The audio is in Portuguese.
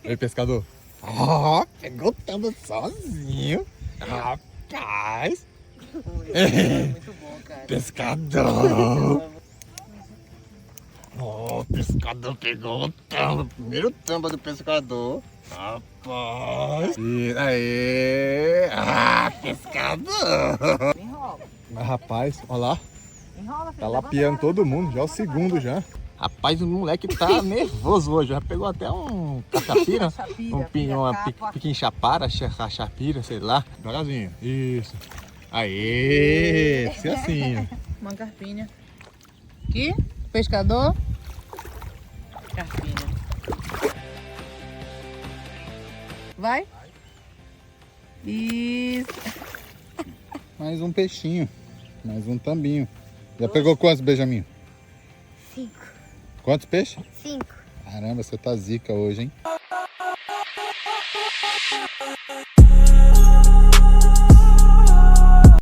Ei, pescador. Ah, pegou também sozinho. Rapaz. É muito bom, cara. Pescador. Oh, pescador pegou o tambo. Primeiro tambo do pescador. Rapaz. E aí. Ah, pescador. Enrola. Mas rapaz, olha lá. Enrola, filho. Tá lapiando todo mundo. Já é o segundo já. Rapaz, o moleque tá nervoso hoje. Já pegou até um cachapira. Piquim chapara, chapira, sei lá. Devagarzinho. Isso. Aê! Se assim. Uma carpinha. Aqui, pescador. Carpinha. Vai. Isso. Mais um peixinho. Mais um tambinho. Já pegou quantos, Benjamin? 5. Quantos peixes? 5. Caramba, você tá zica hoje, hein?